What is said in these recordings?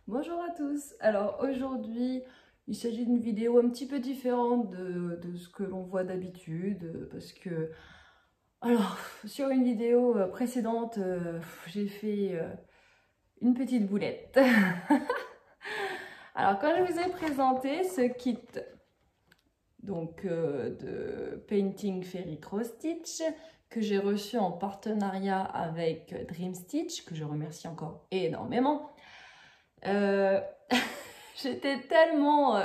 Bonjour à tous. Alors aujourd'hui, il s'agit d'une vidéo un petit peu différente de ce que l'on voit d'habitude parce que, alors, sur une vidéo précédente, j'ai fait une petite boulette. Alors quand je vous ai présenté ce kit donc de Painting Fairy Cross Stitch que j'ai reçu en partenariat avec Dream Stitch, que je remercie encore énormément, j'étais tellement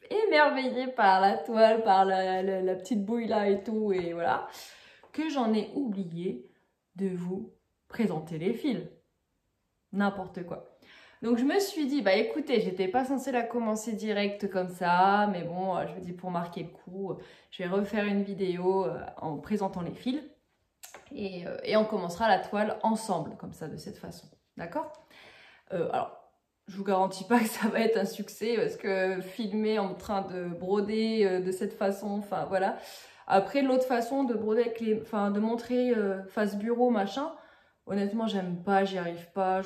émerveillée par la toile, par la petite bouille là et tout, et voilà, que j'en ai oublié de vous présenter les fils. N'importe quoi. Donc je me suis dit, bah écoutez, j'étais pas censée la commencer direct comme ça, mais bon, je me dis pour marquer le coup, je vais refaire une vidéo en présentant les fils, et on commencera la toile ensemble, comme ça, de cette façon. D'accord? Alors, je vous garantis pas que ça va être un succès parce que filmer en train de broder de cette façon, enfin voilà. Après, l'autre façon de broder avec les, enfin de montrer face bureau machin, honnêtement, j'aime pas, j'y arrive pas.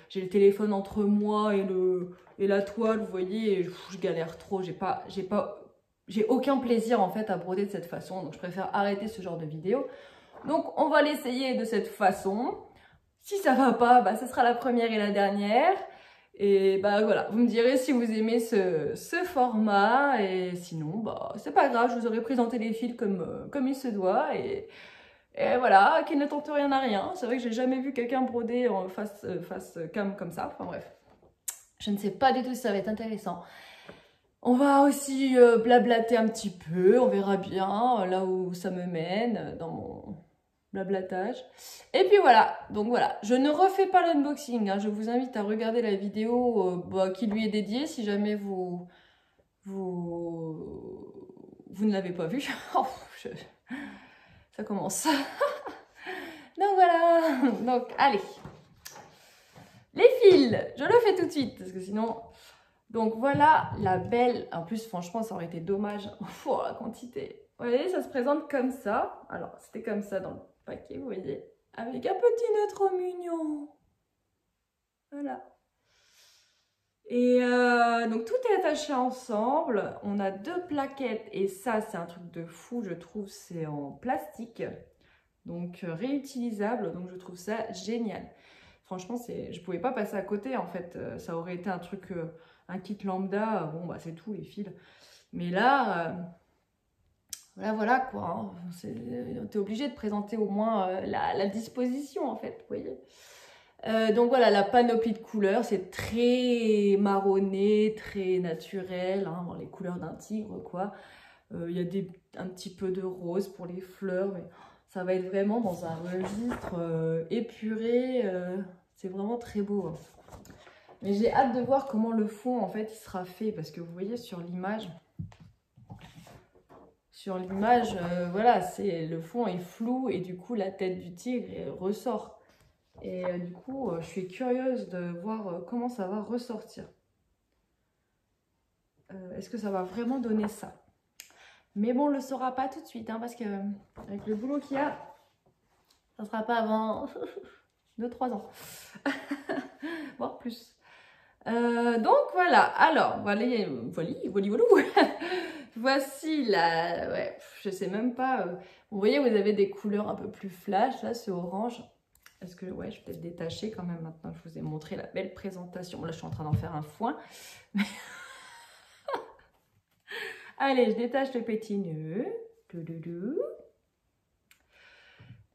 J'ai le téléphone entre moi et la toile, vous voyez, et je galère trop. J'ai aucun plaisir en fait à broder de cette façon, donc je préfère arrêter ce genre de vidéo. Donc, on va l'essayer de cette façon. Si ça va pas, bah, ce sera la première et la dernière. Et bah voilà, vous me direz si vous aimez ce format. Et sinon, bah c'est pas grave, je vous aurais présenté les fils comme il se doit. Et voilà, qui ne tente rien à rien. C'est vrai que j'ai jamais vu quelqu'un broder en face cam comme ça. Enfin bref, je ne sais pas du tout si ça va être intéressant. On va aussi blablater un petit peu, on verra bien là où ça me mène dans mon blablatage. Et puis voilà, donc voilà, je ne refais pas l'unboxing, hein. Je vous invite à regarder la vidéo qui lui est dédiée si jamais vous ne l'avez pas vue. Oh, ça commence. Donc voilà, donc allez. Les fils, je le fais tout de suite parce que sinon... Donc voilà la belle, en plus franchement ça aurait été dommage, oh, la quantité. Vous voyez, ça se présente comme ça. Alors c'était comme ça dans le paquet, vous voyez, avec un petit nœud trop mignon. Voilà. Et donc tout est attaché ensemble. On a deux plaquettes et ça c'est un truc de fou, je trouve, c'est en plastique. Donc réutilisable, donc je trouve ça génial. Franchement, je pouvais pas passer à côté en fait. Ça aurait été un truc, un kit lambda, bon bah c'est tout les fils. Mais là, voilà quoi. Hein. T'es obligé de présenter au moins la disposition en fait, vous voyez. Donc voilà, la panoplie de couleurs, c'est très marronné, très naturel, hein, les couleurs d'un tigre quoi. Il y a un petit peu de rose pour les fleurs, mais ça va être vraiment dans un registre épuré. C'est vraiment très beau. Hein. Mais j'ai hâte de voir comment le fond en fait il sera fait parce que vous voyez sur l'image, voilà, le fond est flou et du coup la tête du tigre ressort. Et du coup, je suis curieuse de voir comment ça va ressortir. Est-ce que ça va vraiment donner ça? Mais bon, on ne le saura pas tout de suite, hein, parce que avec le boulot qu'il y a, ça ne sera pas avant 2-3 ans. Voire plus. Donc voilà, alors, voici la... Ouais, je sais même pas. Vous voyez, vous avez des couleurs un peu plus flash, là, ce orange. Est-ce que, ouais, je vais peut-être détacher quand même maintenant. Je vous ai montré la belle présentation. Là, je suis en train d'en faire un foin. Allez, je détache le petit nœud.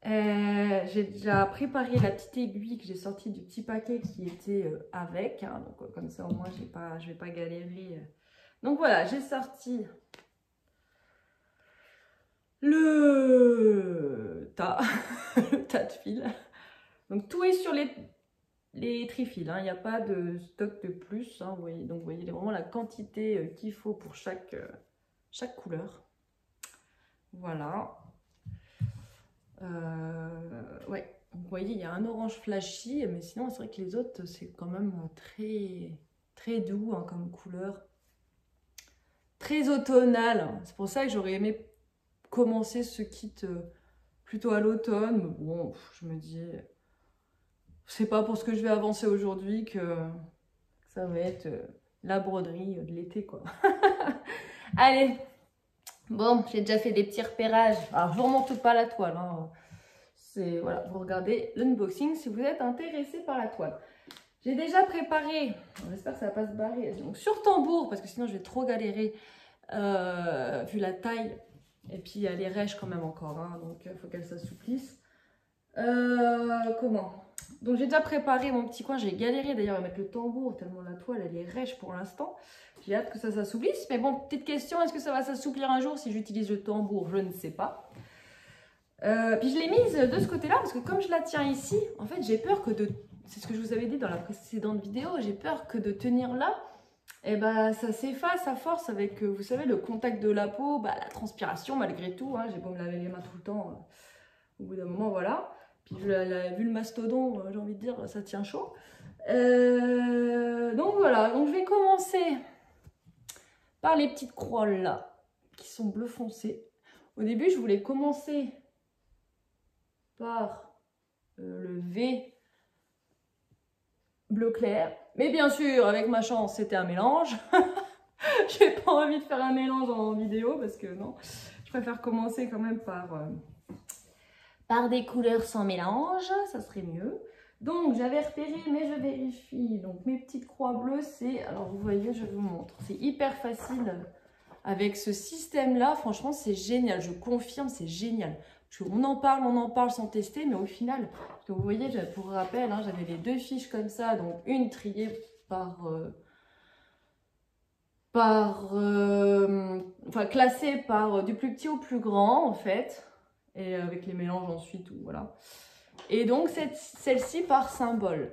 J'ai déjà préparé la petite aiguille que j'ai sortie du petit paquet qui était avec. Hein, donc, comme ça, au moins, je ne vais pas galérer. Donc, voilà, j'ai sorti le tas, le tas de fils. Donc, tout est sur les trifils. Hein, il n'y a pas de stock de plus. Hein, vous voyez, donc, vous voyez vraiment la quantité qu'il faut pour chaque couleur. Voilà. Ouais, vous voyez, il y a un orange flashy, mais sinon, c'est vrai que les autres, c'est quand même très, très doux hein, comme couleur. Très automnal. C'est pour ça que j'aurais aimé commencer ce kit plutôt à l'automne. Mais bon, je me dis, c'est pas pour ce que je vais avancer aujourd'hui que Ça va être la broderie de l'été, quoi. Allez, bon, j'ai déjà fait des petits repérages. Alors, je ne vous remonte pas la toile. Hein. C'est, voilà, vous regardez l'unboxing si vous êtes intéressé par la toile. J'ai déjà préparé, j'espère que ça ne va pas se barrer, donc sur tambour, parce que sinon je vais trop galérer, vu la taille. Et puis il y a les rêches quand même encore, hein, donc il faut qu'elles s'assouplissent. Comment? Donc j'ai déjà préparé mon petit coin, j'ai galéré d'ailleurs à mettre le tambour, tellement la toile elle est rêche pour l'instant. J'ai hâte que ça s'assouplisse, mais bon, petite question, est-ce que ça va s'assouplir un jour si j'utilise le tambour? Je ne sais pas. Puis je l'ai mise de ce côté-là, parce que comme je la tiens ici, en fait j'ai peur que de... C'est ce que je vous avais dit dans la précédente vidéo, j'ai peur que de tenir là, et bah ça s'efface à force avec, vous savez, le contact de la peau, bah, la transpiration malgré tout, hein, j'ai beau me laver les mains tout le temps, au bout d'un moment, voilà. Puis vu le mastodon, j'ai envie de dire, ça tient chaud. Donc voilà, donc je vais commencer par les petites croix là, qui sont bleu foncé. Au début, je voulais commencer par le V bleu clair. Mais bien sûr, avec ma chance, c'était un mélange. J'ai pas envie de faire un mélange en vidéo parce que non, je préfère commencer quand même par des couleurs sans mélange, ça serait mieux. Donc j'avais repéré, mais je vérifie. Donc mes petites croix bleues, c'est, alors vous voyez, je vous montre, c'est hyper facile avec ce système-là. Franchement, c'est génial, je confirme, c'est génial. On en parle sans tester, mais au final, vous voyez, pour rappel, hein, j'avais les deux fiches comme ça, donc une triée enfin classée par du plus petit au plus grand, en fait, et avec les mélanges ensuite, voilà. Et donc, celle-ci par symbole.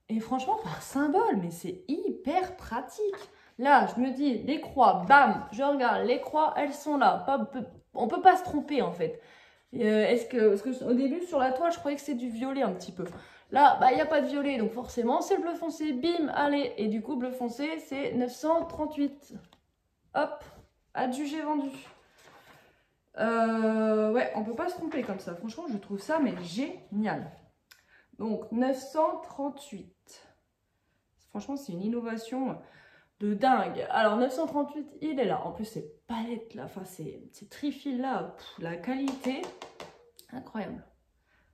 Et franchement, par symbole, mais c'est hyper pratique. Là, je me dis, les croix, bam, je regarde, les croix, elles sont là. On peut pas se tromper, en fait. Parce que au début, sur la toile, je croyais que c'était du violet un petit peu. Là, bah, il n'y a pas de violet, donc forcément, c'est le bleu foncé. Bim, allez. Et du coup, bleu foncé, c'est 938. Hop, adjugé, vendu. Ouais, on peut pas se tromper comme ça. Franchement, je trouve ça, mais génial. Donc, 938. Franchement, c'est une innovation de dingue. Alors, 938, il est là. En plus, ces palettes là, enfin, ces trifils là, la qualité, incroyable.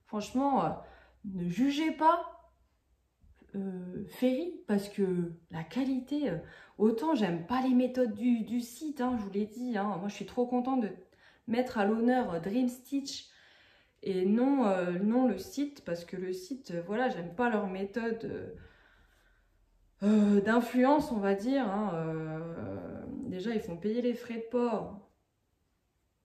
Franchement, ne jugez pas Ferry, parce que la qualité, autant j'aime pas les méthodes du site, hein, je vous l'ai dit. Hein. Moi, je suis trop contente de mettre à l'honneur Dream Stitch et non, non le site, parce que le site, voilà, j'aime pas leur méthode d'influence, on va dire. Hein. Déjà, ils font payer les frais de port.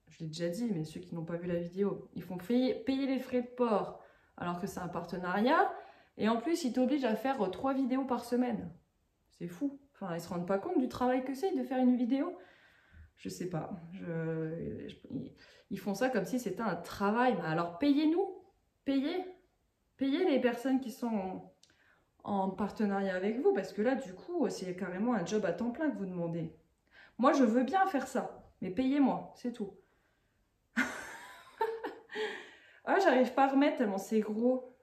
Je l'ai déjà dit, mais ceux qui n'ont pas vu la vidéo, ils font payer les frais de port alors que c'est un partenariat. Et en plus, ils t'obligent à faire 3 vidéos par semaine. C'est fou. Enfin, ils se rendent pas compte du travail que c'est de faire une vidéo. Je sais pas. Ils font ça comme si c'était un travail. Alors, payez-nous. Payez les personnes qui sont en partenariat avec vous. Parce que là, du coup, c'est carrément un job à temps plein que vous demandez. Moi, je veux bien faire ça. Mais payez-moi, c'est tout. Ah, j'arrive pas à remettre tellement c'est gros.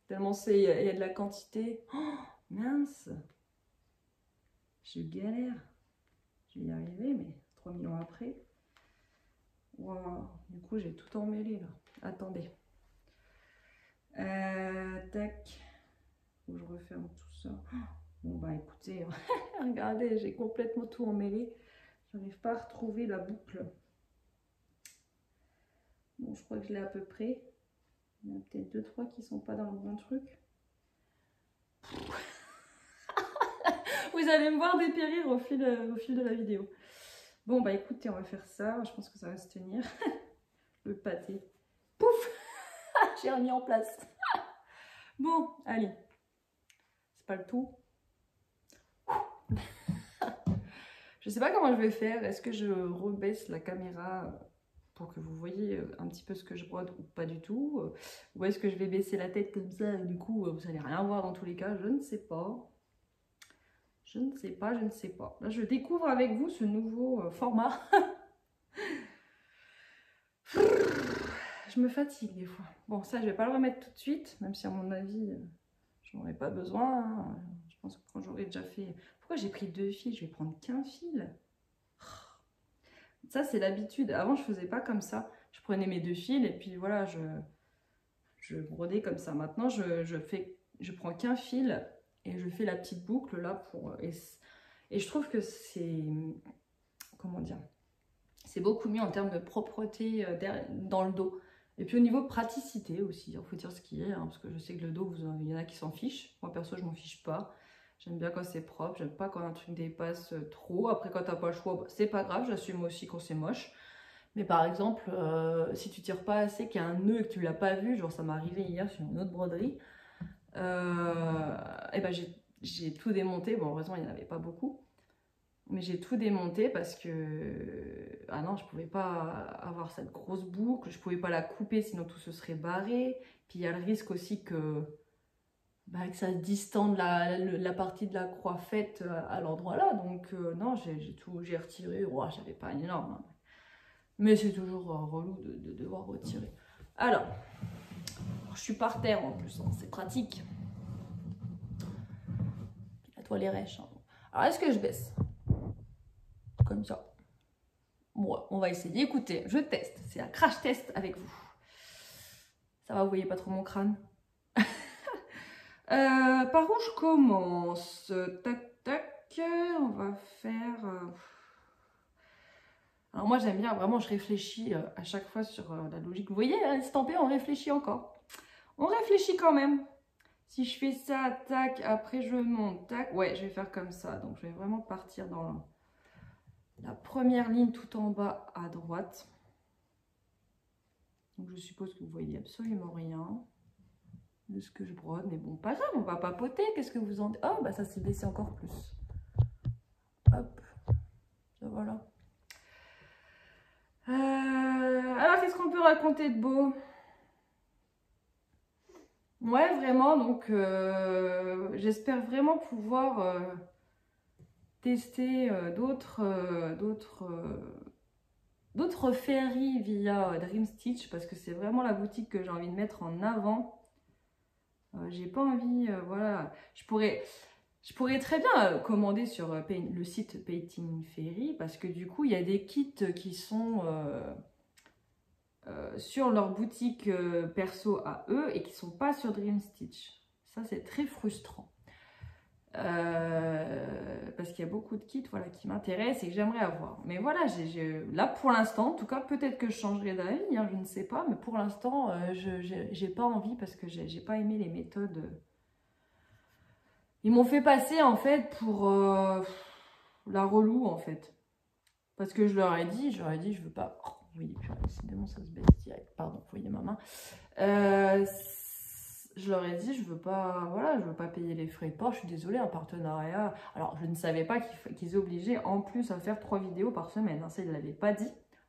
Tellement il y a de la quantité. Oh, mince. Je galère. Je vais y arriver, mais 3000 ans après. Waouh. Du coup, j'ai tout emmêlé là. Attendez. Tac. Faut que je referme tout ça. Bon, bah écoutez, regardez, j'ai complètement tout emmêlé. J'arrive pas à retrouver la boucle. Bon, je crois que je l'ai à peu près. Il y en a peut-être 2-3 qui sont pas dans le bon truc. Vous allez me voir dépérir au fil de la vidéo. Bon, bah écoutez, on va faire ça. Je pense que ça va se tenir. Le pâté. Pouf. J'ai remis en place. Bon, allez. C'est pas le tout. Je sais pas comment je vais faire. Est-ce que je rebaisse la caméra pour que vous voyez un petit peu ce que je brode ou pas du tout? Ou est-ce que je vais baisser la tête comme ça et du coup, vous allez rien voir dans tous les cas? Je ne sais pas. Je ne sais pas, je ne sais pas. Là, je découvre avec vous ce nouveau format. Je me fatigue des fois. Bon, ça, je vais pas le remettre tout de suite, même si à mon avis, je n'en aurai pas besoin. Hein. Je pense que quand j'aurais déjà fait. Pourquoi j'ai pris 2 fils? Je vais prendre qu'un fil. Ça, c'est l'habitude. Avant, je faisais pas comme ça. Je prenais mes 2 fils et puis voilà, je brodais comme ça. Maintenant, je prends qu'un fil et je fais la petite boucle là pour. Et je trouve que c'est. Comment dire? C'est beaucoup mieux en termes de propreté dans le dos. Et puis au niveau praticité aussi, il faut dire ce qui est, hein, parce que je sais que le dos, il y en a qui s'en fichent. Moi perso, je m'en fiche pas. J'aime bien quand c'est propre, j'aime pas quand un truc dépasse trop. Après, quand t'as pas le choix, bah, c'est pas grave, j'assume aussi quand c'est moche. Mais par exemple, si tu tires pas assez, qu'il y a un nœud et que tu l'as pas vu, genre ça m'est arrivé hier sur une autre broderie, et ben j'ai tout démonté. Bon, heureusement, il n'y en avait pas beaucoup. Mais j'ai tout démonté parce que ah non, je pouvais pas avoir cette grosse boucle, je pouvais pas la couper sinon tout se serait barré. Puis il y a le risque aussi que ça distende la partie de la croix faite à l'endroit là. Donc non, j'ai retiré. Oh, j'avais pas énorme, hein. Mais c'est toujours relou de devoir retirer. Alors, je suis par terre en plus, hein, c'est pratique. Puis la toile est rêche, hein. Alors est-ce que je baisse? Comme ça. Bon, on va essayer. Écoutez, je teste. C'est un crash test avec vous. Ça va, vous voyez pas trop mon crâne? Par où je commence? Tac, tac. On va faire... Alors moi, j'aime bien, vraiment, je réfléchis à chaque fois sur la logique. Vous voyez, hein, estampé, on réfléchit encore. On réfléchit quand même. Si je fais ça, tac, après je monte, tac. Ouais, je vais faire comme ça. Donc, je vais vraiment partir dans la première ligne tout en bas à droite. Donc, je suppose que vous voyez absolument rien de ce que je brode. Mais bon, pas grave, on va papoter. Qu'est-ce que vous en dites? Oh, bah ça s'est baissé encore plus. Hop. Ça, voilà. Alors, qu'est-ce qu'on peut raconter de beau? Ouais, vraiment, donc j'espère vraiment pouvoir tester d'autres féeries via Dream Stitch parce que c'est vraiment la boutique que j'ai envie de mettre en avant. J'ai pas envie, voilà, je pourrais très bien commander sur le site Painting Fairy parce que du coup il y a des kits qui sont sur leur boutique perso à eux et qui sont pas sur Dream Stitch. Ça c'est très frustrant. Parce qu'il y a beaucoup de kits voilà, qui m'intéressent et que j'aimerais avoir. Mais voilà, là pour l'instant, en tout cas, peut-être que je changerai d'avis, hein, je ne sais pas, mais pour l'instant, j'ai pas envie parce que j'ai pas aimé les méthodes. Ils m'ont fait passer en fait pour la relou en fait. Parce que je leur ai dit, je veux pas. Oh, oui, décidément, ça se baisse direct. Pardon, vous voyez ma main. Je leur ai dit, je veux pas, voilà, je veux pas payer les frais de port, je suis désolée, un partenariat. Alors, je ne savais pas qu'ils obligeaient en plus à faire 3 vidéos par semaine, hein, ça, ils ne l'avaient pas dit.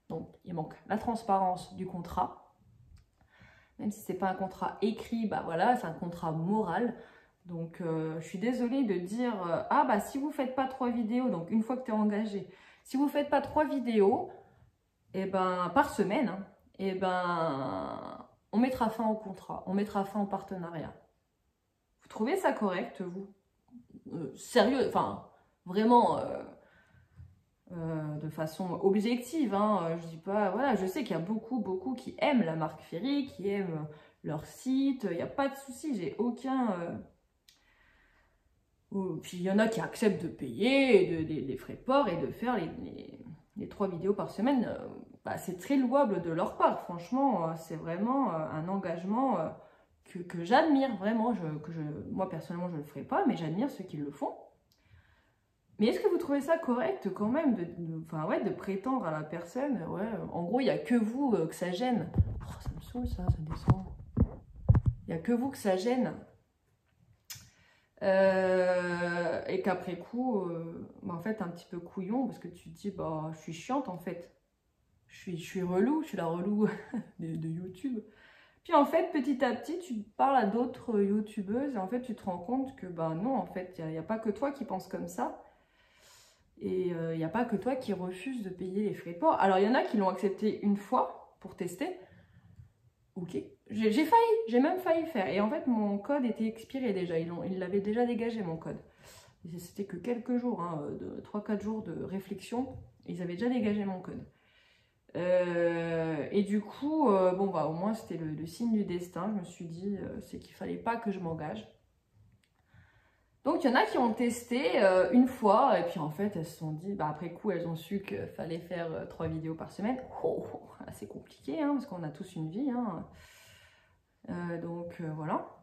Donc, il manque la transparence du contrat. Même si c'est pas un contrat écrit, bah voilà, c'est un contrat moral. Donc, je suis désolée de dire, ah bah si vous faites pas 3 vidéos, donc une fois que tu es engagé, si vous faites pas 3 vidéos, et ben, par semaine, hein, et ben... on mettra fin au contrat, on mettra fin au partenariat. Vous trouvez ça correct, vous? Sérieux, enfin, vraiment, de façon objective, hein, je dis pas, voilà, je sais qu'il y a beaucoup qui aiment la marque Fairy, qui aiment leur site, il n'y a pas de souci, j'ai aucun... Puis il y en a qui acceptent de payer les frais de port et de faire les 3 vidéos par semaine. Bah, c'est très louable de leur part, franchement, c'est vraiment un engagement que j'admire vraiment, moi personnellement je ne le ferai pas, mais j'admire ceux qui le font. Mais est-ce que vous trouvez ça correct quand même de prétendre à la personne, ouais, en gros il n'y a que vous que ça gêne. Oh, ça me saoule ça descend. Il n'y a que vous que ça gêne. Et qu'après coup, bah en fait un petit peu couillon parce que tu te dis, bah je suis chiante en fait. Je suis relou, je suis la relou de YouTube. Puis en fait, petit à petit, tu parles à d'autres youtubeuses et en fait, tu te rends compte que bah non, en fait, il n'y a pas que toi qui pense comme ça. Et il n'y a pas que toi qui refuse de payer les frais de port. Alors, il y en a qui l'ont accepté une fois pour tester. Ok, j'ai même failli faire. Et en fait, mon code était expiré déjà. Ils l'avaient déjà dégagé, mon code. C'était que quelques jours, hein, 3-4 jours de réflexion. Ils avaient déjà dégagé mon code. Et du coup, bon, bah, au moins, c'était le signe du destin. Je me suis dit, c'est qu'il fallait pas que je m'engage. Donc, il y en a qui ont testé une fois. Et puis, en fait, elles se sont dit, bah, après coup, elles ont su qu'il fallait faire 3 vidéos par semaine. Oh, c'est compliqué, hein, parce qu'on a tous une vie. Hein. Donc, voilà.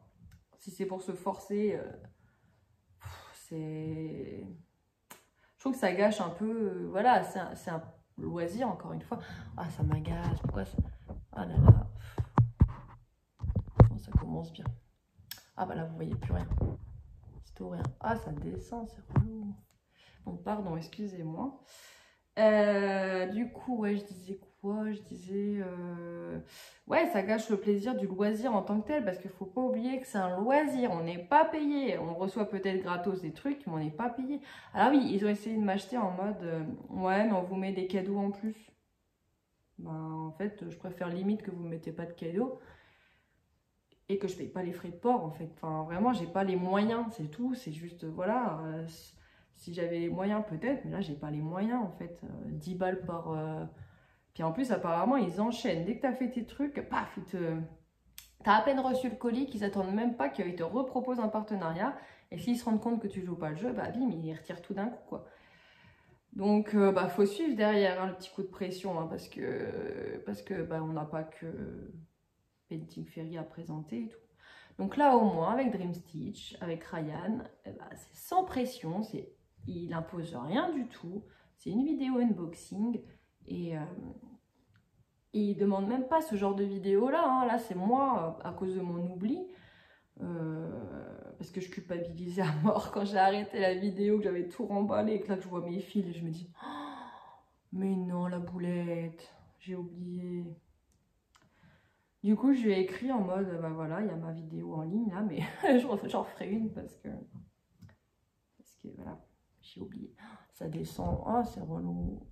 Si c'est pour se forcer, c'est... Je trouve que ça gâche un peu... voilà, c'est un loisir, encore une fois. Ah, ça m'agace. Pourquoi ça... Ah là là. Bon, ça commence bien. Ah bah là, vous voyez plus rien. C'est tout rien. Ah, ça descend, c'est relou. Bon, pardon, excusez-moi. Du coup, ouais, je disais quoi? Je disais... ouais, ça gâche le plaisir du loisir en tant que tel, parce qu'il faut pas oublier que c'est un loisir, on n'est pas payé. On reçoit peut-être gratos des trucs, mais on n'est pas payé. Alors oui, ils ont essayé de m'acheter en mode, ouais, mais on vous met des cadeaux en plus. Ben, en fait, je préfère limite que vous ne mettez pas de cadeaux et que je paye pas les frais de port, en fait. Enfin, vraiment, j'ai pas les moyens, c'est tout. C'est juste, voilà... si j'avais les moyens, peut-être, mais là, j'ai pas les moyens, en fait. 10 balles par... Puis en plus, apparemment, ils enchaînent. Dès que tu as fait tes trucs, paf, t'as à peine reçu le colis, qu'ils attendent même pas qu'ils te reproposent un partenariat. Et s'ils se rendent compte que tu joues pas le jeu, bah bim, ils retirent tout d'un coup, quoi. Donc, bah, faut suivre derrière, hein, le petit coup de pression, hein, parce que bah, on n'a pas que Painting Fairy à présenter et tout. Donc là, au moins, avec Dream Stitch, avec Ryan, bah, c'est sans pression, il impose rien du tout. C'est une vidéo unboxing et il demande même pas ce genre de vidéo là. Hein. Là, c'est moi, à cause de mon oubli, parce que je culpabilisais à mort quand j'ai arrêté la vidéo, que j'avais tout remballé et que là, que je vois mes fils et je me dis, oh, mais non, la boulette, j'ai oublié. Du coup, je lui ai écrit en mode, bah voilà, il y a ma vidéo en ligne là, mais j'en referai une parce que voilà, j'ai oublié. Ça descend, ah c'est relou.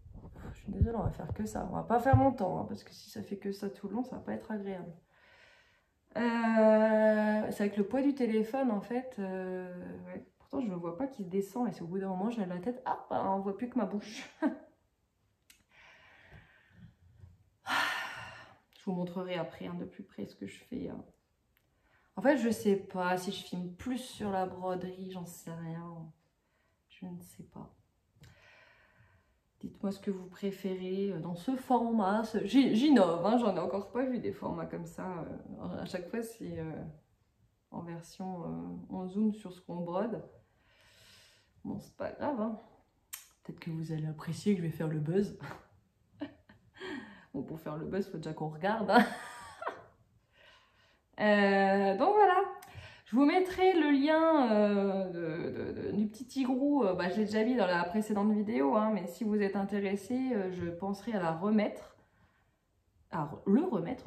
Je suis désolée, on va faire que ça. On va pas faire longtemps, hein, parce que si ça fait que ça tout le long, ça va pas être agréable. C'est avec le poids du téléphone, en fait. Ouais. Pourtant, je ne vois pas qu'il descend, et c'est au bout d'un moment, je lève la tête. Ah, bah, on voit plus que ma bouche. Je vous montrerai après, hein, de plus près ce que je fais. Hein. En fait, je sais pas si je filme plus sur la broderie, j'en sais rien. Je ne sais pas. Dites-moi ce que vous préférez dans ce format. J'innove, hein, j'en ai encore pas vu des formats comme ça. À chaque fois, c'est en version, on zoome sur ce qu'on brode. Bon, c'est pas grave. Hein. Peut-être que vous allez apprécier que je vais faire le buzz. Bon, pour faire le buzz, il faut déjà qu'on regarde. Hein. Donc voilà. Je vous mettrai le lien du petit tigrou, bah, je l'ai déjà mis dans la précédente vidéo, hein, mais si vous êtes intéressé, je penserai à le remettre,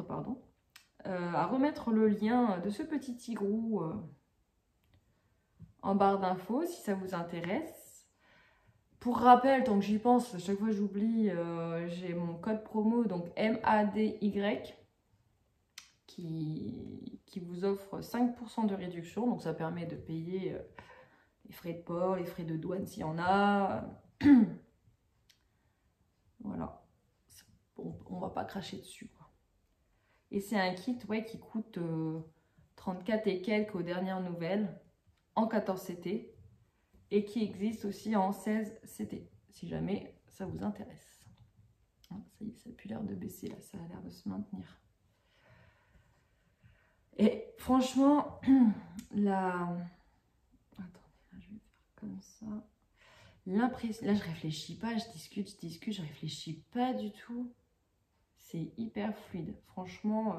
pardon, à remettre le lien de ce petit tigrou en barre d'infos si ça vous intéresse. Pour rappel, tant que j'y pense, à chaque fois j'oublie, j'ai mon code promo, donc MADY, qui vous offre 5% de réduction, donc ça permet de payer les frais de port, les frais de douane s'il y en a. Voilà, on va pas cracher dessus, quoi. Et c'est un kit, ouais, qui coûte 34 et quelques aux dernières nouvelles, en 14 CT, et qui existe aussi en 16 CT, si jamais ça vous intéresse. Ça y est, ça n'a plus l'air de baisser là, ça a l'air de se maintenir. Et franchement, attendez, là je vais faire comme ça. L'impression, là je réfléchis pas, je discute, je réfléchis pas du tout. C'est hyper fluide. Franchement,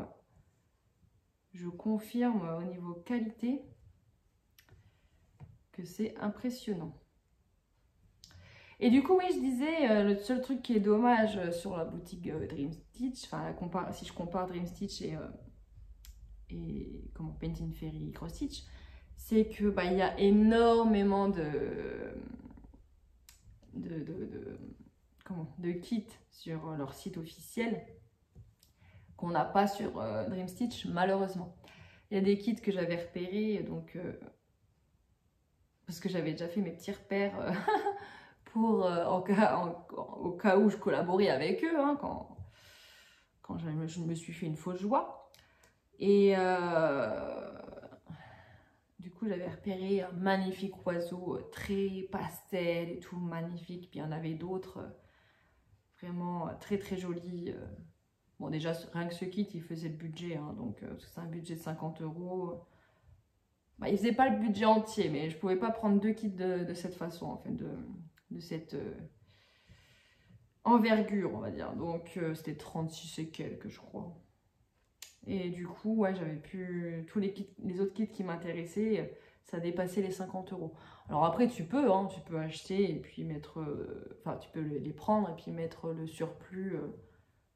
je confirme au niveau qualité que c'est impressionnant. Et du coup, oui, je disais, le seul truc qui est dommage sur la boutique Dream Stitch, enfin, si je compare Dream Stitch et comment Painting Fairy Cross Stitch, c'est que bah, il y a énormément de kits sur leur site officiel qu'on n'a pas sur Dream Stitch, malheureusement. Il y a des kits que j'avais repérés, donc parce que j'avais déjà fait mes petits repères pour, au cas où je collaborais avec eux, hein, quand je me suis fait une fausse joie. Et du coup, j'avais repéré un magnifique oiseau, très pastel et tout, magnifique. Puis il y en avait d'autres, vraiment très très jolis. Bon, déjà, rien que ce kit, il faisait le budget, hein, donc c'est un budget de 50 €. Bah, il faisait pas le budget entier, mais je pouvais pas prendre deux kits de cette façon, en fait, de cette envergure, on va dire. Donc, c'était 36 et quelques, je crois. Et du coup, ouais, j'avais pu... Tous les autres kits qui m'intéressaient, ça dépassait les 50 €. Alors après, tu peux acheter et puis mettre... Enfin, tu peux les prendre et puis mettre le surplus...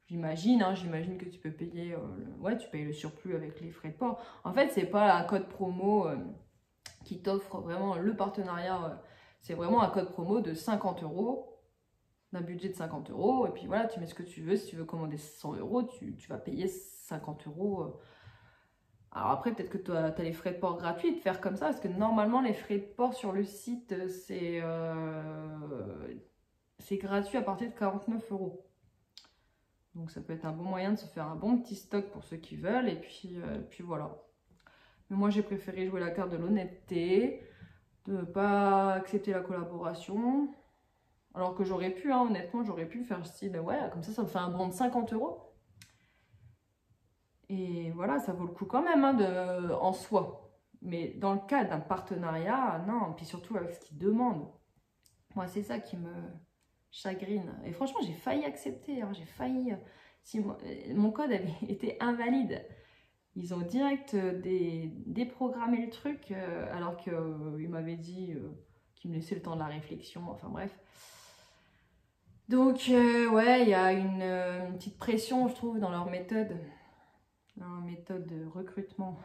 J'imagine, hein, j'imagine que tu peux payer... ouais, tu payes le surplus avec les frais de port. En fait, c'est pas un code promo qui t'offre vraiment le partenariat. C'est vraiment un code promo de 50 €. D'un budget de 50 €, et puis voilà, tu mets ce que tu veux. Si tu veux commander 100 €, tu vas payer 50 €. Alors après, peut-être que tu as les frais de port gratuits de faire comme ça, parce que normalement, les frais de port sur le site, c'est gratuit à partir de 49 €. Donc ça peut être un bon moyen de se faire un bon petit stock pour ceux qui veulent, et puis voilà. Mais moi, j'ai préféré jouer la carte de l'honnêteté, de ne pas accepter la collaboration. Alors que j'aurais pu, hein, honnêtement, j'aurais pu faire style, ouais, comme ça me fait un bon de 50 €. Et voilà, ça vaut le coup quand même, hein, en soi. Mais dans le cas d'un partenariat, non. Puis surtout avec ce qu'ils demandent. Moi, c'est ça qui me chagrine. Et franchement, j'ai failli accepter. Hein, j'ai failli... Si mon code avait été invalide. Ils ont direct déprogrammé le truc, alors qu'ils m'avaient dit qu'ils me laissaient le temps de la réflexion. Enfin bref. Donc, ouais, il y a une petite pression, je trouve, dans leur méthode de recrutement.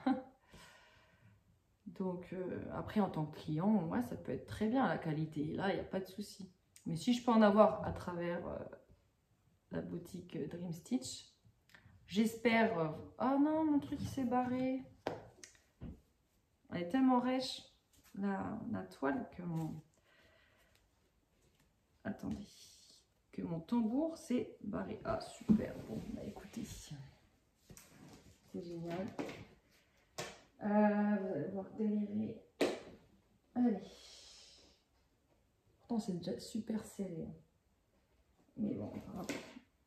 Donc, après, en tant que client, ouais, ça peut être très bien, la qualité. Là, il n'y a pas de souci. Mais si je peux en avoir à travers la boutique Dream Stitch, j'espère... Oh non, mon truc, il s'est barré. Elle est tellement rêche, la toile, que mon... Attendez. Que mon tambour s'est barré. Ah, super. Bon, bah écoutez, c'est génial. Vous allez voir délirer. Allez. Pourtant, c'est déjà super serré. Mais bon,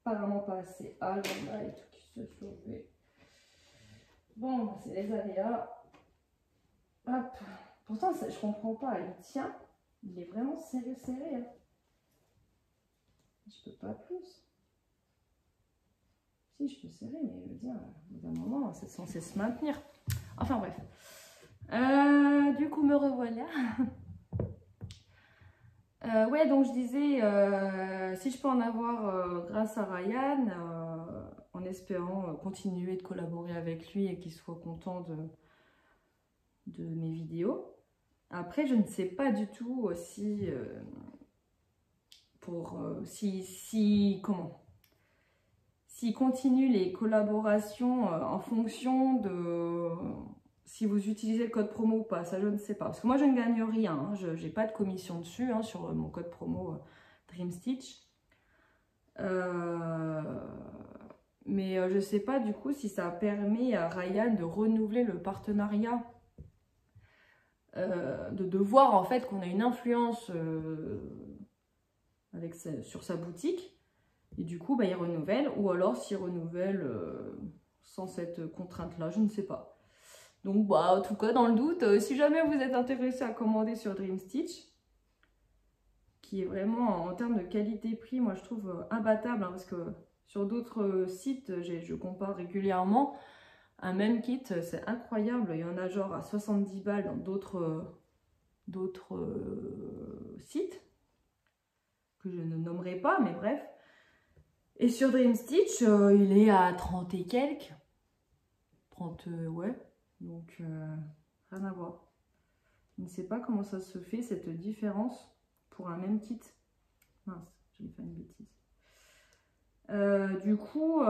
apparemment pas assez. Ah, là, et tout qui se sauvé. Bon, c'est les aléas. Hop. Pourtant, ça, je comprends pas. Il tient. Il est vraiment serré, serré. Hein. Je peux pas plus. Si, je peux serrer, mais je veux dire, au bout d'un moment, c'est censé se maintenir. Enfin bref. Du coup, me revoilà. Ouais, donc je disais, si je peux en avoir grâce à Ryan, en espérant continuer de collaborer avec lui et qu'il soit content de mes vidéos. Après, je ne sais pas du tout si... S'il continue les collaborations en fonction de si vous utilisez le code promo ou pas, ça je ne sais pas. Parce que moi je ne gagne rien, hein. Je n'ai pas de commission dessus hein, sur mon code promo Dream Stitch. Mais je ne sais pas du coup si ça permet à Ryan de renouveler le partenariat. De voir en fait qu'on a une influence sur sa boutique. Et du coup, bah, il renouvelle. Ou alors, s'il renouvelle sans cette contrainte-là, je ne sais pas. Donc, bah, en tout cas, dans le doute, si jamais vous êtes intéressé à commander sur Dream Stitch, qui est vraiment, en termes de qualité-prix, moi, je trouve imbattable. Hein, parce que sur d'autres sites, je compare régulièrement. Un même kit, c'est incroyable. Il y en a genre à 70 balles dans d'autres sites, que je ne nommerai pas, mais bref. Et sur Dream Stitch, il est à 30 et quelques. 30, ouais. Donc, rien à voir. Je ne sais pas comment ça se fait, cette différence, pour un même kit. Mince, j'ai fait une bêtise. Du coup,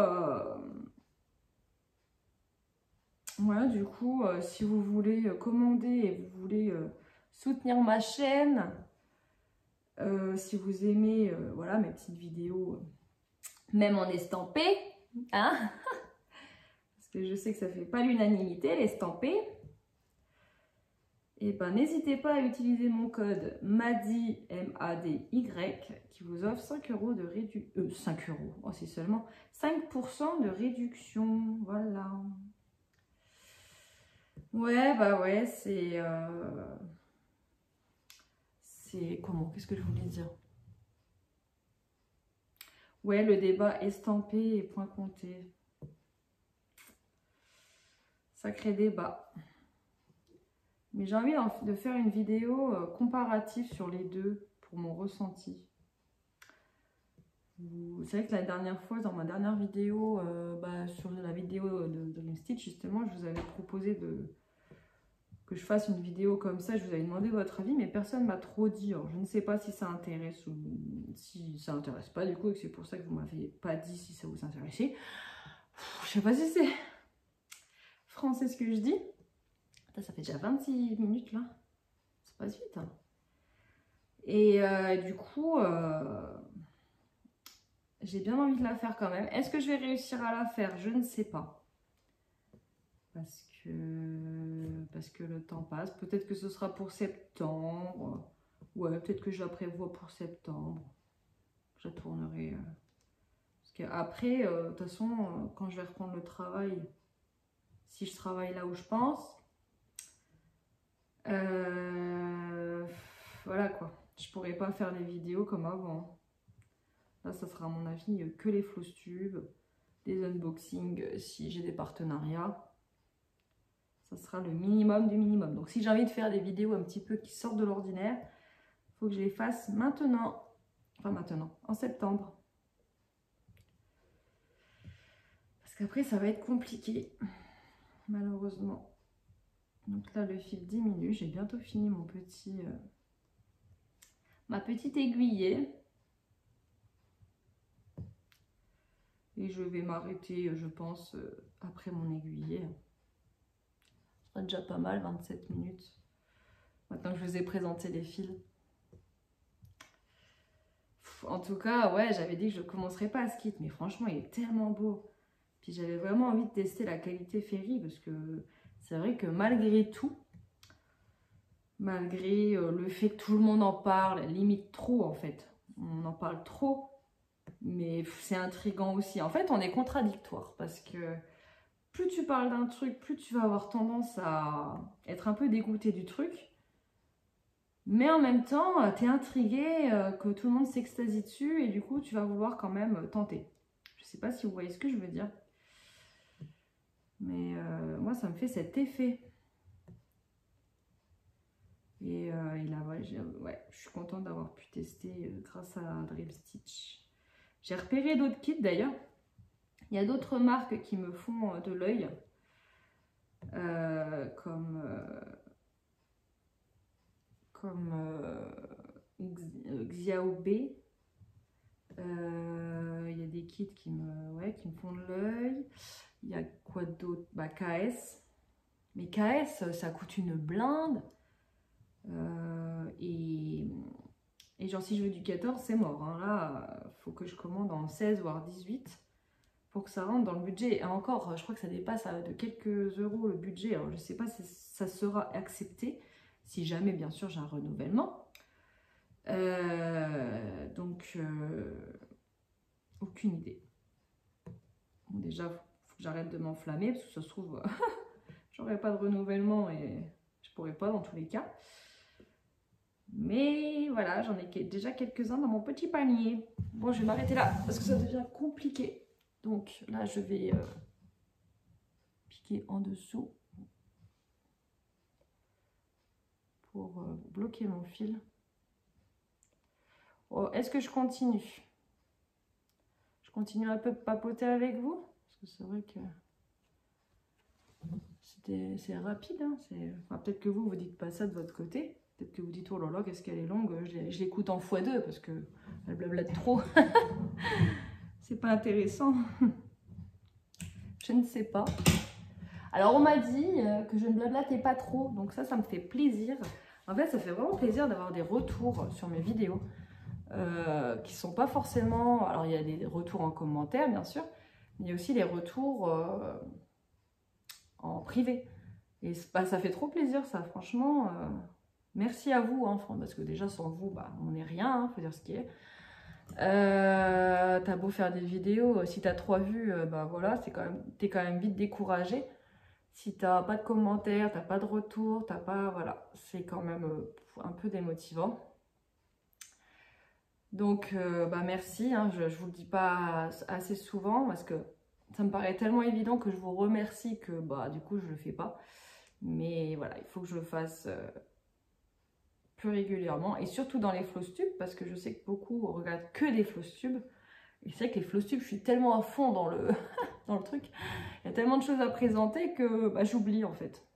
voilà, du coup, si vous voulez commander et vous voulez soutenir ma chaîne. Si vous aimez voilà, mes petites vidéos, même en estampé, hein, parce que je sais que ça ne fait pas l'unanimité, l'estampé. Et ben n'hésitez pas à utiliser mon code MADY, M-A-D-Y, qui vous offre 5 € de réduction. 5 €, oh, c'est seulement 5% de réduction. Voilà. Ouais, bah ouais, c'est comment? Qu'est-ce que je voulais dire? Ouais, le débat estampé et point compté. Sacré débat. Mais j'ai envie de faire une vidéo comparative sur les deux pour mon ressenti. Vous savez que la dernière fois, dans ma dernière vidéo, sur la vidéo de Dream Stitch, justement, je vous avais proposé que je fasse une vidéo comme ça. Je vous avais demandé votre avis, mais personne ne m'a trop dit. Alors, je ne sais pas si ça intéresse ou si ça intéresse pas, du coup, et que c'est pour ça que vous ne m'avez pas dit si ça vous intéressait. Je sais pas si c'est français ce que je dis. Ça fait déjà 26 minutes là. Ça passe vite. Hein. Et du coup, j'ai bien envie de la faire quand même. Est-ce que je vais réussir à la faire? Je ne sais pas. Parce que le temps passe. Peut-être que ce sera pour septembre. Ouais, peut-être que je la prévois pour septembre. Je la tournerai. Parce qu'après, de toute façon, quand je vais reprendre le travail, si je travaille là où je pense, voilà quoi. Je pourrais pas faire des vidéos comme avant. Là, ça sera à mon avis que les floss tubes, des unboxings si j'ai des partenariats. Ça sera le minimum du minimum. Donc si j'ai envie de faire des vidéos un petit peu qui sortent de l'ordinaire, il faut que je les fasse maintenant. Enfin maintenant, en septembre. Parce qu'après, ça va être compliqué, malheureusement. Donc là, le fil diminue. J'ai bientôt fini mon ma petite aiguillée. Et je vais m'arrêter, je pense, après mon aiguillée. Ce sera déjà pas mal, 27 minutes. Maintenant que je vous ai présenté les fils. En tout cas, ouais, j'avais dit que je ne commencerais pas à ce kit. Mais franchement, il est tellement beau. Puis j'avais vraiment envie de tester la qualité Ferry. Parce que c'est vrai que malgré tout, malgré le fait que tout le monde en parle, limite trop en fait. On en parle trop. Mais c'est intriguant aussi. En fait, on est contradictoire parce que plus tu parles d'un truc, plus tu vas avoir tendance à être un peu dégoûté du truc. Mais en même temps, tu es intrigué que tout le monde s'extasie dessus et du coup, tu vas vouloir quand même tenter. Je sais pas si vous voyez ce que je veux dire. Mais moi, ça me fait cet effet. Et là, ouais, je suis contente d'avoir pu tester grâce à Dream Stitch. J'ai repéré d'autres kits d'ailleurs. Il y a d'autres marques qui me font de l'œil. Comme Xiaobi. Il y a des kits qui me font de l'œil. Il y a quoi d'autre? Bah, KS. Mais KS, ça coûte une blinde. Et genre si je veux du 14, c'est mort. Hein. Là, il faut que je commande en 16 voire 18 pour que ça rentre dans le budget. Et encore, je crois que ça dépasse de quelques euros le budget. Alors, je ne sais pas si ça sera accepté. Si jamais, bien sûr, j'ai un renouvellement. Donc, aucune idée. Bon, déjà, il faut que j'arrête de m'enflammer parce que ça se trouve, j'aurai pas de renouvellement et je pourrais pas dans tous les cas. Mais voilà, j'en ai déjà quelques-uns dans mon petit panier. Bon, je vais m'arrêter là parce que ça devient compliqué. Donc là, je vais piquer en dessous pour bloquer mon fil. Oh, est-ce que je continue? Je continue un peu de papoter avec vous? Parce que c'est vrai que c'est rapide. Hein, enfin, peut-être que vous dites pas ça de votre côté. Peut-être que vous dites, oh là là, qu'est-ce qu'elle est longue. Je l'écoute en x2 parce qu'elle blablate trop. C'est pas intéressant. Je ne sais pas. Alors, on m'a dit que je ne blablatais pas trop. Donc ça me fait plaisir. En fait, ça fait vraiment plaisir d'avoir des retours sur mes vidéos qui sont pas forcément... Alors, il y a des retours en commentaire, bien sûr, mais il y a aussi les retours en privé. Et bah, ça fait trop plaisir, ça, franchement. Merci à vous, hein, parce que déjà, sans vous, bah, on n'est rien, faut dire ce qui est. T'as beau faire des vidéos, si t'as 3 vues, bah voilà, t'es quand même vite découragé. Si t'as pas de commentaires, t'as pas de retour, t'as pas... Voilà, c'est quand même un peu démotivant. Donc, bah merci, hein, je vous le dis pas assez souvent parce que ça me paraît tellement évident que je vous remercie que bah du coup je le fais pas. Mais voilà, il faut que je le fasse plus régulièrement et surtout dans les Flowstube parce que je sais que beaucoup regardent que des Flowstube. Et c'est vrai que les Flowstube, je suis tellement à fond dans le, dans le truc. Il y a tellement de choses à présenter que bah, j'oublie en fait.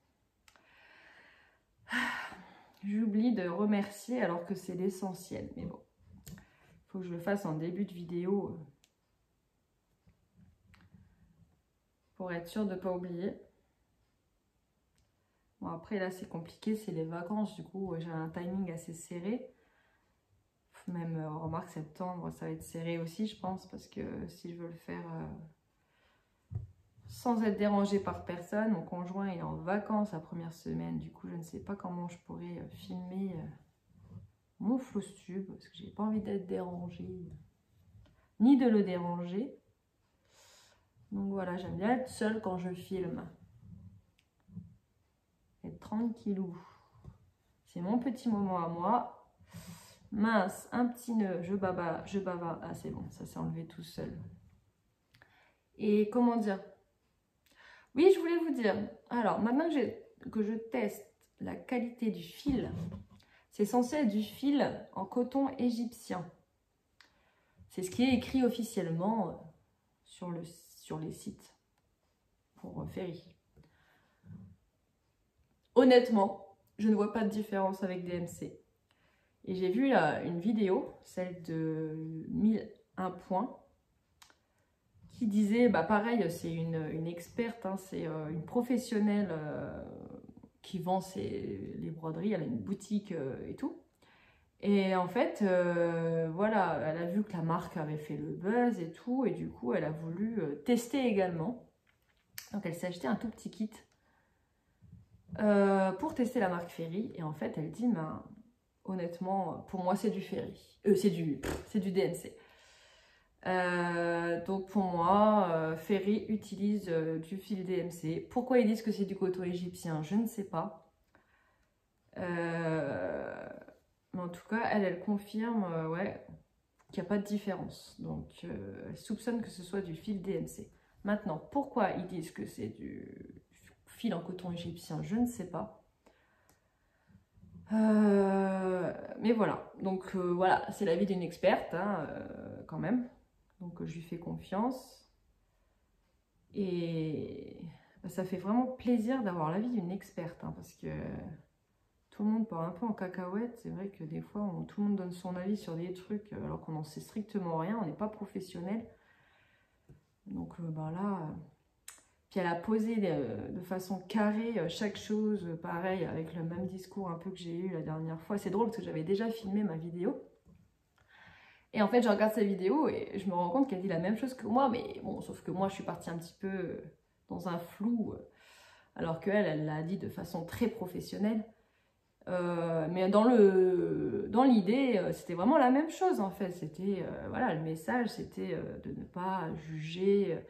J'oublie de remercier alors que c'est l'essentiel. Mais bon, il faut que je le fasse en début de vidéo pour être sûr de ne pas oublier. Bon, après là c'est compliqué, c'est les vacances, du coup j'ai un timing assez serré. Même remarque septembre, ça va être serré aussi je pense, parce que si je veux le faire sans être dérangée par personne, mon conjoint est en vacances la première semaine, du coup je ne sais pas comment je pourrais filmer mon Flowstube, parce que j'ai pas envie d'être dérangée, ni de le déranger. Donc voilà, j'aime bien être seule quand je filme. Être tranquillou. C'est mon petit moment à moi. Mince, un petit nœud, je bava. Ah c'est bon, ça s'est enlevé tout seul. Et comment dire? Oui, je voulais vous dire. Alors, maintenant que je teste la qualité du fil, c'est censé être du fil en coton égyptien. C'est ce qui est écrit officiellement sur les sites pour Ferry. Honnêtement, je ne vois pas de différence avec DMC. Et j'ai vu là une vidéo, celle de 1001 points, qui disait, bah pareil, c'est une experte, hein, c'est une professionnelle qui vend les broderies, elle a une boutique et tout. Et en fait, voilà, elle a vu que la marque avait fait le buzz et tout, et du coup, elle a voulu tester également. Donc, elle s'est acheté un tout petit kit pour tester la marque Ferry. Et en fait, elle dit, ben, honnêtement, pour moi, c'est du Ferry. C'est du DMC. Donc, pour moi, Ferry utilise du fil DMC. Pourquoi ils disent que c'est du coton égyptien, je ne sais pas. Mais en tout cas, elle confirme ouais, qu'il n'y a pas de différence. Donc, elle soupçonne que ce soit du fil DMC. Maintenant, pourquoi ils disent que c'est du fil en coton égyptien, je ne sais pas. Mais voilà. Donc, voilà, c'est l'avis d'une experte, hein, quand même. Donc, je lui fais confiance. Et bah, ça fait vraiment plaisir d'avoir l'avis d'une experte, hein, parce que... Tout le monde part un peu en cacahuète. C'est vrai que des fois, tout le monde donne son avis sur des trucs alors qu'on n'en sait strictement rien. On n'est pas professionnel. Donc ben là... Puis elle a posé de façon carrée chaque chose, pareil, avec le même discours un peu que j'ai eu la dernière fois. C'est drôle parce que j'avais déjà filmé ma vidéo. Et en fait, je regarde sa vidéo et je me rends compte qu'elle dit la même chose que moi. Mais bon, sauf que moi, je suis partie un petit peu dans un flou. Alors qu'elle, elle l'a dit de façon très professionnelle. Mais dans l'idée, c'était vraiment la même chose en fait. C'était, voilà, le message, c'était de ne pas juger.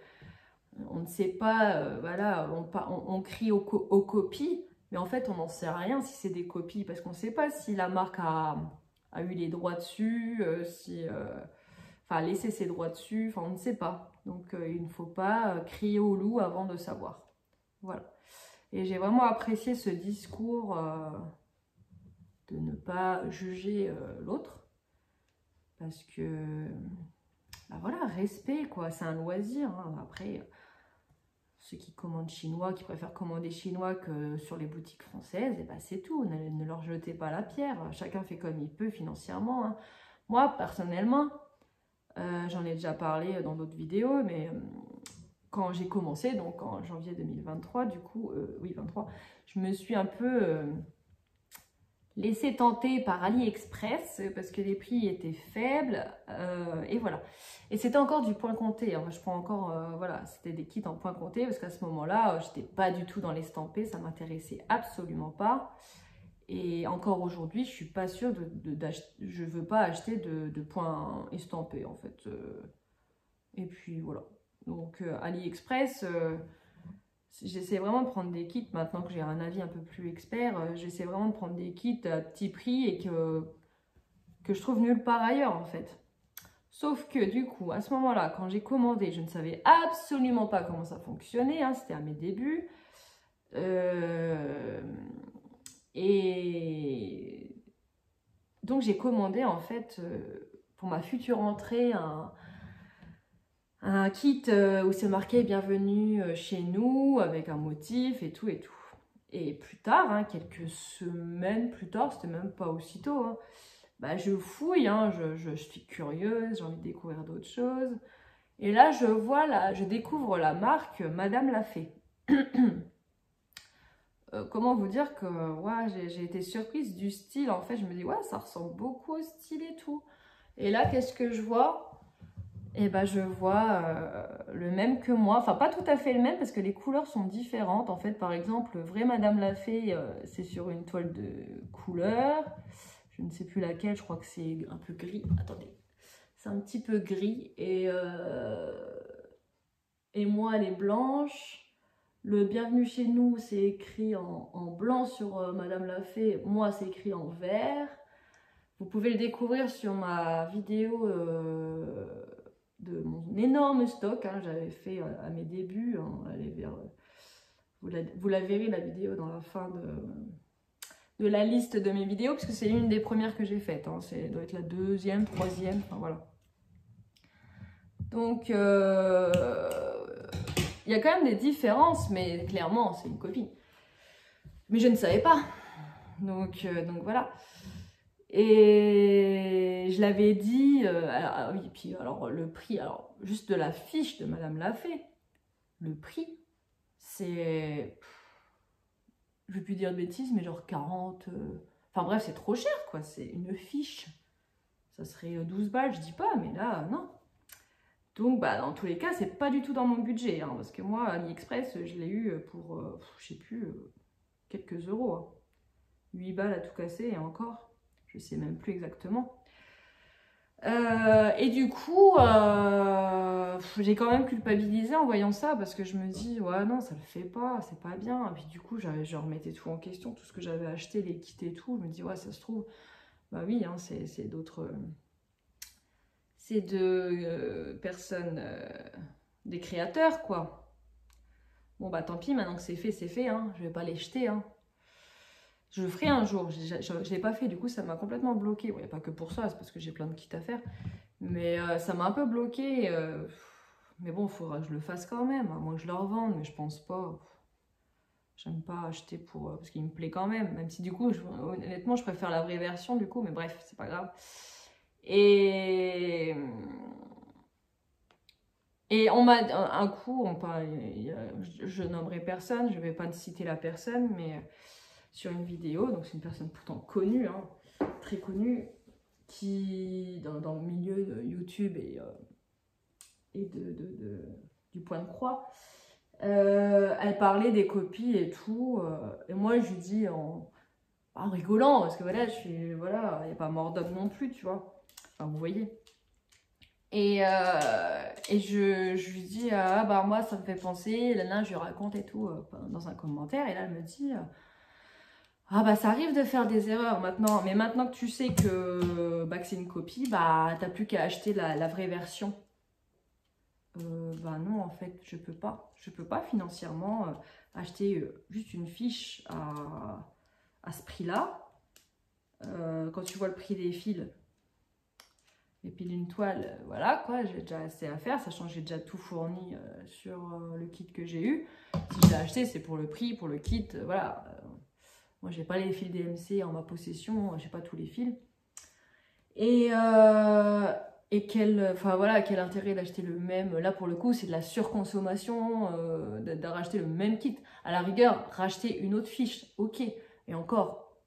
On ne sait pas, voilà, on crie aux copies, mais en fait, on n'en sait rien si c'est des copies, parce qu'on ne sait pas si la marque a eu les droits dessus, enfin, laissé ses droits dessus, enfin, on ne sait pas. Donc, il ne faut pas crier au loup avant de savoir. Voilà. Et j'ai vraiment apprécié ce discours... de ne pas juger l'autre, parce que bah voilà, respect quoi, c'est un loisir, hein. Après ceux qui commandent chinois, qui préfèrent commander chinois que sur les boutiques françaises, et bah c'est tout, ne leur jetez pas la pierre, chacun fait comme il peut financièrement, hein. Moi personnellement, j'en ai déjà parlé dans d'autres vidéos, mais quand j'ai commencé, donc en janvier 2023, du coup, oui 23, je me suis un peu laissé tenter par AliExpress parce que les prix étaient faibles et voilà. Et c'était encore du point compté, hein. Je prends encore, voilà, c'était des kits en point compté parce qu'à ce moment-là, j'étais pas du tout dans l'estampé, ça m'intéressait absolument pas. Et encore aujourd'hui, je suis pas sûre je veux pas acheter de points estampés en fait. Et puis voilà. Donc AliExpress, j'essaie vraiment de prendre des kits, maintenant que j'ai un avis un peu plus expert, j'essaie vraiment de prendre des kits à petit prix et que je trouve nulle part ailleurs en fait. Sauf que du coup, à ce moment-là, quand j'ai commandé, je ne savais absolument pas comment ça fonctionnait, hein, c'était à mes débuts. Et donc j'ai commandé en fait pour ma future entrée un kit où c'est marqué bienvenue chez nous avec un motif et tout et tout. Et plus tard, hein, quelques semaines plus tard, c'était même pas aussitôt, hein, bah, je fouille, hein, je suis curieuse, j'ai envie de découvrir d'autres choses. Et là, je découvre la marque Madame l'a fait. Comment vous dire que ouais, j'ai été surprise du style. En fait, je me dis, ouais, ça ressemble beaucoup au style et tout. Et là, qu'est-ce que je vois? Et ben, je vois le même que moi. Enfin, pas tout à fait le même parce que les couleurs sont différentes. En fait, par exemple, le vrai Madame l'a fait, c'est sur une toile de couleur. Je ne sais plus laquelle, je crois que c'est un peu gris. Attendez, c'est un petit peu gris. Et moi, elle est blanche. Le bienvenue chez nous, c'est écrit en blanc sur Madame l'a fait. Moi, c'est écrit en vert. Vous pouvez le découvrir sur ma vidéo de mon énorme stock. Hein, j'avais fait à mes débuts. Hein, allez vers, vous la verrez, la vidéo, dans la fin de la liste de mes vidéos, parce que c'est une des premières que j'ai faites. Hein, ça doit être la deuxième, troisième, enfin voilà. Donc, il y a quand même des différences, mais clairement, c'est une copie. Mais je ne savais pas. Donc voilà. Et je l'avais dit, oui, puis alors le prix, alors juste de la fiche de Madame l'a fait, le prix, c'est, je vais plus dire de bêtises, mais genre 40, enfin bref, c'est trop cher quoi, c'est une fiche. Ça serait 12 balles, je dis pas, mais là, non. Donc, bah, dans tous les cas, c'est pas du tout dans mon budget, hein, parce que moi, AliExpress, je l'ai eu pour, je sais plus, quelques euros. Hein. 8 balles à tout casser, et encore, je sais même plus exactement. Et du coup, j'ai quand même culpabilisé en voyant ça, parce que je me dis, ouais, non, ça le fait pas, c'est pas bien. Et puis du coup, je remettais tout en question, tout ce que j'avais acheté, les kits et tout. Je me dis, ouais, ça se trouve, bah oui, hein, c'est d'autres... c'est de personnes, des créateurs, quoi. Bon, bah tant pis, maintenant que c'est fait, hein. Je vais pas les jeter, hein. Je le ferai un jour, je l'ai pas fait, du coup ça m'a complètement bloqué. Il n'y a pas que pour ça, c'est parce que j'ai plein de kits à faire. Mais ça m'a un peu bloqué. Mais bon, il faudra que je le fasse quand même, à moins que je le revende, mais je pense pas. J'aime pas acheter pour... parce qu'il me plaît quand même si du coup, honnêtement, je préfère la vraie version du coup, mais bref, c'est pas grave. Et on m'a un coup, je nommerai personne, je vais pas citer la personne, mais sur une vidéo, donc c'est une personne pourtant connue, hein, très connue, qui dans le milieu de YouTube et du point de croix, elle parlait des copies et tout, et moi je lui dis en rigolant, parce que voilà, voilà, il n'y a pas mort d'homme non plus, tu vois, enfin vous voyez. Et je lui dis, ah bah moi ça me fait penser, là je lui raconte et tout dans un commentaire, et là elle me dit, ah bah ça arrive de faire des erreurs maintenant, mais maintenant que tu sais que c'est une copie, bah t'as plus qu'à acheter la vraie version. Bah non en fait je peux pas financièrement acheter juste une fiche à ce prix là. Quand tu vois le prix des fils, et puis d'une toile, voilà quoi, j'ai déjà assez à faire, sachant que j'ai déjà tout fourni sur le kit que j'ai eu. Si je l'ai acheté, c'est pour le prix, pour le kit, voilà. Moi, j'ai pas les fils DMC en ma possession, j'ai pas tous les fils. Et enfin voilà, quel intérêt d'acheter le même. Là, pour le coup, c'est de la surconsommation, de racheter le même kit. À la rigueur, racheter une autre fiche, ok. Et encore,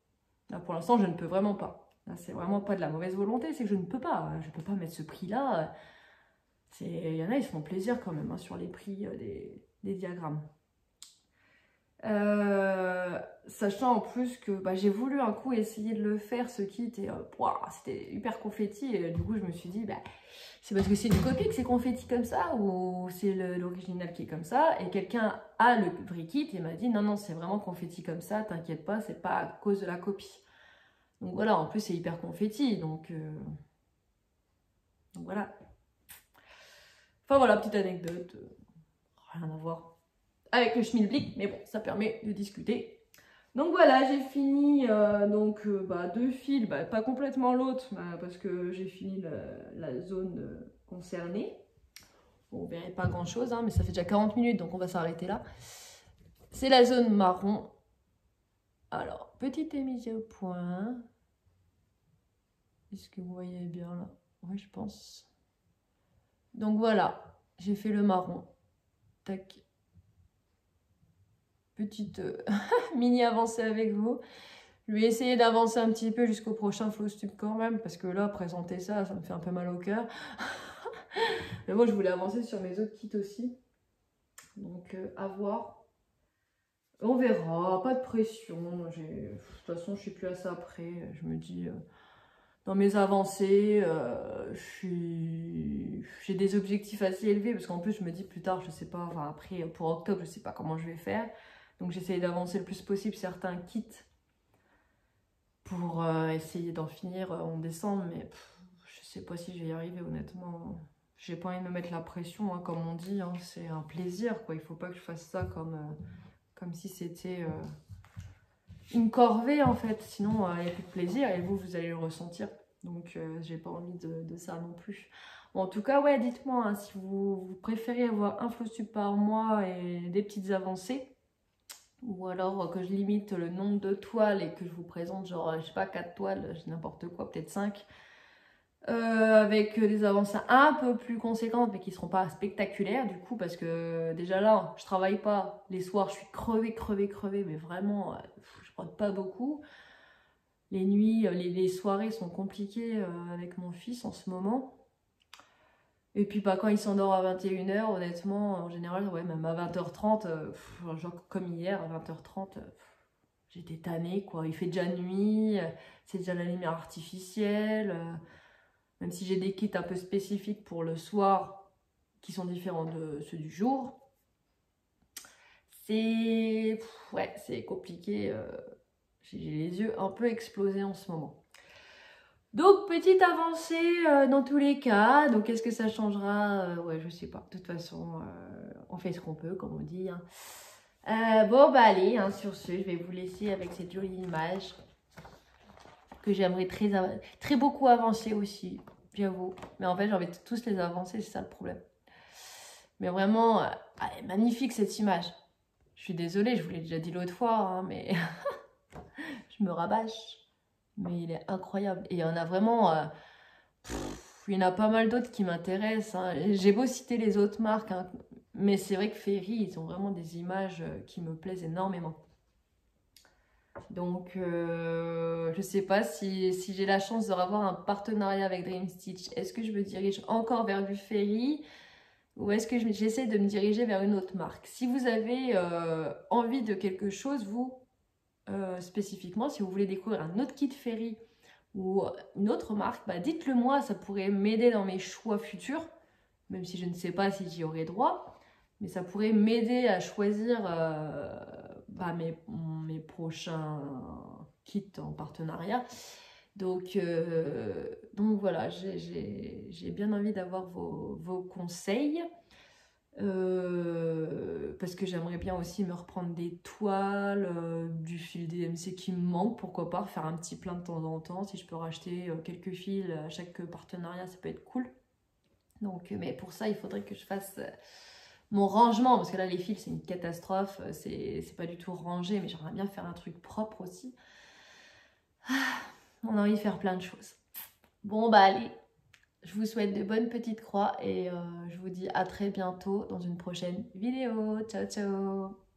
Là, pour l'instant, je ne peux vraiment pas. Là, c'est vraiment pas de la mauvaise volonté, c'est que je ne peux pas. Je ne peux pas mettre ce prix-là. Il y en a, ils se font plaisir quand même hein, sur les prix des diagrammes. Sachant en plus que bah, j'ai voulu un coup essayer de le faire ce kit et c'était hyper confetti et du coup je me suis dit bah, c'est parce que c'est une copie que c'est confetti comme ça ou c'est l'original qui est comme ça et quelqu'un a le vrai kit et m'a dit non c'est vraiment confetti comme ça, t'inquiète pas, c'est pas à cause de la copie. Donc voilà, en plus c'est hyper confetti donc voilà. Enfin voilà, petite anecdote, rien à voir avec le schmilblick, mais bon, ça permet de discuter. Donc voilà, j'ai fini 2 fils, pas complètement l'autre, parce que j'ai fini la zone concernée. Bon, vous verrez pas grand chose, hein, mais ça fait déjà 40 minutes, donc on va s'arrêter là. C'est la zone marron. Alors, petite émise au point. Est-ce que vous voyez bien là? Oui, je pense. Donc voilà, j'ai fait le marron. Tac. Petite mini avancée avec vous. Je vais essayer d'avancer un petit peu jusqu'au prochain floss tube quand même, parce que là, présenter ça, ça me fait un peu mal au cœur. Mais moi, je voulais avancer sur mes autres kits aussi. Donc, à voir. On verra, pas de pression. De toute façon, je suis plus à ça après. Je me dis, dans mes avancées, j'ai des objectifs assez élevés, parce qu'en plus, je me dis plus tard, je sais pas, enfin après, pour octobre, je sais pas comment je vais faire. Donc, j'essaie d'avancer le plus possible certains kits pour essayer d'en finir en décembre, mais je sais pas si je vais y arriver honnêtement. J'ai pas envie de me mettre la pression, hein, comme on dit, hein, c'est un plaisir, quoi. Il faut pas que je fasse ça comme si c'était une corvée, en fait. Sinon, il n'y a plus de plaisir et vous allez le ressentir. Donc, j'ai pas envie de ça non plus. Bon, en tout cas, ouais, dites-moi hein, si vous préférez avoir un floss tube par mois et des petites avancées. Ou alors que je limite le nombre de toiles et que je vous présente genre, je sais pas, 4 toiles, n'importe quoi, peut-être 5. Avec des avancées un peu plus conséquentes mais qui ne seront pas spectaculaires du coup parce que déjà là, je travaille pas. Les soirs, je suis crevée, mais vraiment, je prends pas beaucoup. Les nuits, les soirées sont compliquées avec mon fils en ce moment. Et puis quand il s'endort à 21h, honnêtement, en général, ouais, même à 20h30, genre comme hier, à 20h30, j'étais tannée, quoi. Il fait déjà nuit, c'est déjà la lumière artificielle. Même si j'ai des kits un peu spécifiques pour le soir, qui sont différents de ceux du jour. C'est compliqué. J'ai les yeux un peu explosés en ce moment. Donc, petite avancée dans tous les cas. Donc, est-ce que ça changera? Ouais, je sais pas. De toute façon, on fait ce qu'on peut, comme on dit. Hein. Bon, bah allez, hein, sur ce, je vais vous laisser avec cette jolie image que j'aimerais très beaucoup avancer aussi, j'avoue. Mais en fait, j'ai envie de tous les avancer, c'est ça le problème. Mais vraiment, elle est magnifique cette image. Je suis désolée, je vous l'ai déjà dit l'autre fois, hein, mais je me rabâche. Mais il est incroyable. Et il y en a vraiment... il y en a pas mal d'autres qui m'intéressent. Hein. J'ai beau citer les autres marques, hein, mais c'est vrai que Ferry, ils ont vraiment des images qui me plaisent énormément. Donc, je sais pas si j'ai la chance de revoir un partenariat avec Dream Stitch. Est-ce que je me dirige encore vers du Ferry ou est-ce que j'essaie de me diriger vers une autre marque? Si vous avez envie de quelque chose, vous, spécifiquement, si vous voulez découvrir un autre kit Ferry ou une autre marque, bah dites-le moi, ça pourrait m'aider dans mes choix futurs, même si je ne sais pas si j'y aurai droit, mais ça pourrait m'aider à choisir mes prochains kits en partenariat. Donc voilà, j'ai bien envie d'avoir vos conseils. Parce que j'aimerais bien aussi me reprendre des toiles, du fil DMC qui me manque, pourquoi pas faire un petit plein de temps en temps, si je peux racheter quelques fils à chaque partenariat, ça peut être cool. Donc, mais pour ça, il faudrait que je fasse mon rangement, parce que là, les fils, c'est une catastrophe, c'est pas du tout rangé, mais j'aimerais bien faire un truc propre aussi. On a envie de faire plein de choses. Bon, bah allez, je vous souhaite de bonnes petites croix et je vous dis à très bientôt dans une prochaine vidéo. Ciao, ciao!